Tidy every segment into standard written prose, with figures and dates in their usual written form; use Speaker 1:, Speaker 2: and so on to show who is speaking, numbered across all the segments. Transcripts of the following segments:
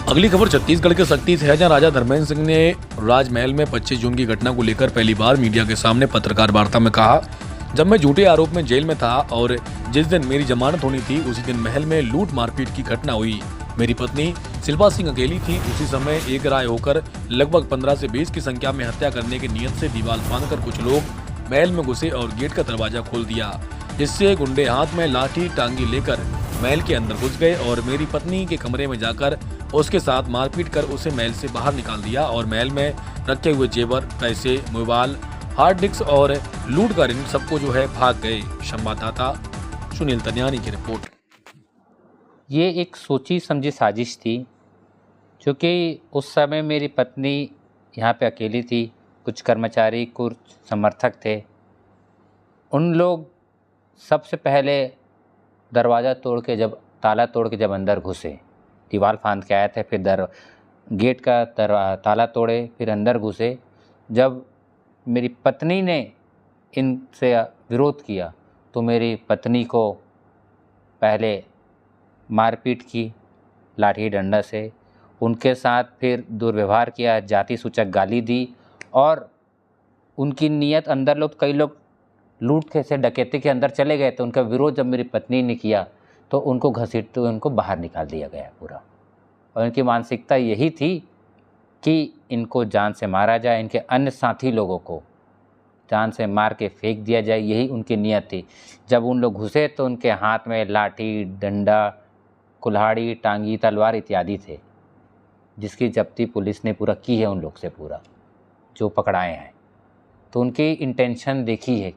Speaker 1: अगली खबर छत्तीसगढ़ के सक्ती से है, जहां राजा धर्मेंद्र सिंह ने राजमहल में 25 जून की घटना को लेकर पहली बार मीडिया के सामने पत्रकार वार्ता में कहा, जब मैं झूठे आरोप में जेल में था और जिस दिन मेरी जमानत होनी थी उसी दिन महल में लूट मारपीट की घटना हुई। मेरी पत्नी शिल्पा सिंह अकेली थी। उसी समय एक राय होकर लगभग 15 से 20 की संख्या में हत्या करने की नियत से दीवार फांदकर कुछ लोग महल में घुसे और गेट का दरवाजा खोल दिया, जिससे गुंडे हाथ में लाठी टांगी लेकर महल के अंदर घुस गए और मेरी पत्नी के कमरे में जाकर उसके साथ मारपीट कर उसे महल से बाहर निकाल दिया और महल में रखे हुए जेवर, पैसे, मोबाइल, हार्ड डिस्क और लूट का ऋण सबको जो है भाग गए। संवाददाता सुनील तनियानी की रिपोर्ट।
Speaker 2: ये एक सोची समझी साजिश थी, क्योंकि उस समय मेरी पत्नी यहाँ पे अकेली थी। कुछ कर्मचारी, कुछ समर्थक थे। उन लोग सबसे पहले दरवाज़ा तोड़ के ताला तोड़ के जब अंदर घुसे, दीवार फांद के आए थे, फिर गेट का ताला तोड़े, फिर अंदर घुसे। जब मेरी पत्नी ने इनसे विरोध किया तो मेरी पत्नी को पहले मारपीट की लाठी डंडा से, उनके साथ फिर दुर्व्यवहार किया, जाति सूचक गाली दी और उनकी नीयत अंदर कई लोग लूट के से डकैती के अंदर चले गए। तो उनका विरोध जब मेरी पत्नी ने किया तो उनको घसीटते हुए उनको बाहर निकाल दिया गया पूरा। और इनकी मानसिकता यही थी कि इनको जान से मारा जाए, इनके अन्य साथी लोगों को जान से मार के फेंक दिया जाए, यही उनकी नीयत थी। जब उन लोग घुसे तो उनके हाथ में लाठी, डंडा, कुल्हाड़ी, टांगी, तलवार इत्यादि थे, जिसकी जब्ती पुलिस ने पूरा की है उन लोग से, पूरा जो पकड़ाए हैं। तो उनकी इंटेंशन देखी है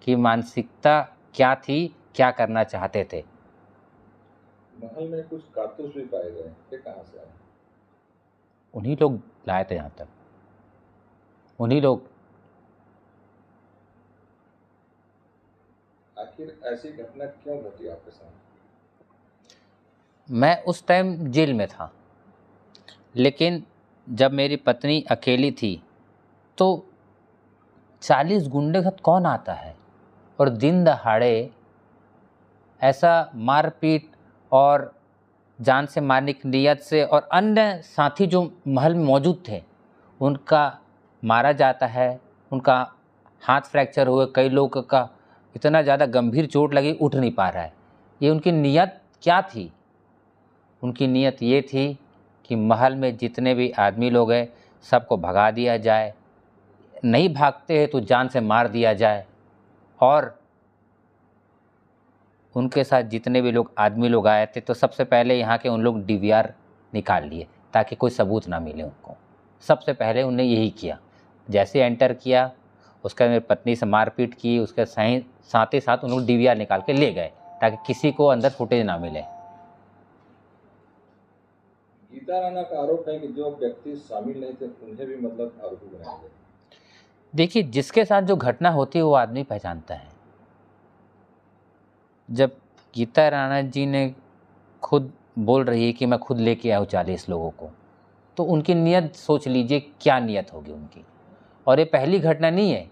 Speaker 2: कि मानसिकता क्या थी, क्या करना चाहते थे।
Speaker 3: महल में कुछ कारतूस भी पाए गए, ये कहाँ से आए?
Speaker 2: उन्हीं लोग लाए थे यहाँ तक, उन्हीं लोग।
Speaker 3: आखिर ऐसी घटना क्यों घटी आपके साथ?
Speaker 2: मैं उस टाइम जेल में था, लेकिन जब मेरी पत्नी अकेली थी तो 40 गुंडे के साथ कौन आता है और दिन दहाड़े ऐसा मारपीट और जान से मारने की नियत से, और अन्य साथी जो महल में मौजूद थे उनका मारा जाता है, उनका हाथ फ्रैक्चर हुए, कई लोगों का इतना ज़्यादा गंभीर चोट लगी उठ नहीं पा रहा है। ये उनकी नियत क्या थी? उनकी नियत ये थी कि महल में जितने भी आदमी लोग हैं सबको भगा दिया जाए, नहीं भागते हैं तो जान से मार दिया जाए। और उनके साथ जितने भी आदमी लोग आए थे तो सबसे पहले यहाँ के उन लोग DVR निकाल लिए ताकि कोई सबूत ना मिले उनको। सबसे पहले उन्हें यही किया। जैसे एंटर किया उसका मेरी पत्नी से मारपीट की, उसके साथ ही साथ उन लोग DVR निकाल के ले गए ताकि किसी को अंदर फुटेज ना मिले।
Speaker 3: गीता राणा का आरोप है कि जो व्यक्ति शामिल नहीं थे उन्हें भी आरोपी बनाया गया।
Speaker 2: देखिए, जिसके साथ जो घटना होती है वो आदमी पहचानता है। जब गीता राणा जी ने खुद बोल रही है कि मैं खुद लेके आया हूँ 40 लोगों को, तो उनकी नीयत सोच लीजिए क्या नीयत होगी उनकी। और ये पहली घटना नहीं है,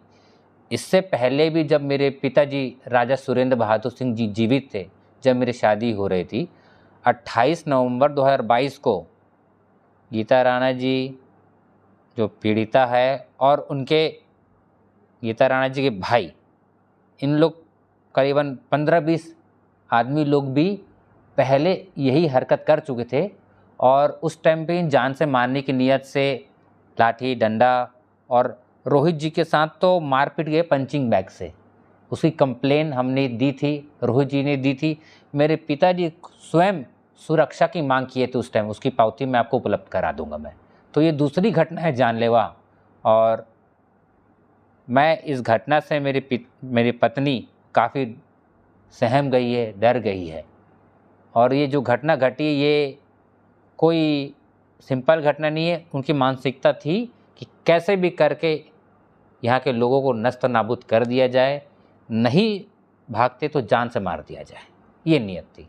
Speaker 2: इससे पहले भी जब मेरे पिताजी राजा सुरेंद्र बहादुर सिंह जी जीवित थे, जब मेरी शादी हो रही थी 28 नवंबर 2022 को, गीता राणा जी जो पीड़िता है और उनके गीता राणा जी के भाई, इन लोग करीबन 15-20 आदमी लोग भी पहले यही हरकत कर चुके थे। और उस टाइम पे जान से मारने की नियत से लाठी डंडा, और रोहित जी के साथ तो मारपीट गए पंचिंग बैग से। उसकी कंप्लेन हमने दी थी, रोहित जी ने दी थी। मेरे पिताजी स्वयं सुरक्षा की मांग किए थे उस टाइम, उसकी पावती मैं आपको उपलब्ध करा दूंगा मैं। तो ये दूसरी घटना है जानलेवा। और मैं इस घटना से मेरी पत्नी काफ़ी सहम गई है, डर गई है। और ये जो घटना घटी ये कोई सिंपल घटना नहीं है। उनकी मानसिकता थी कि कैसे भी करके यहाँ के लोगों को नस्त नाबूद कर दिया जाए, नहीं भागते तो जान से मार दिया जाए, ये नियत थी।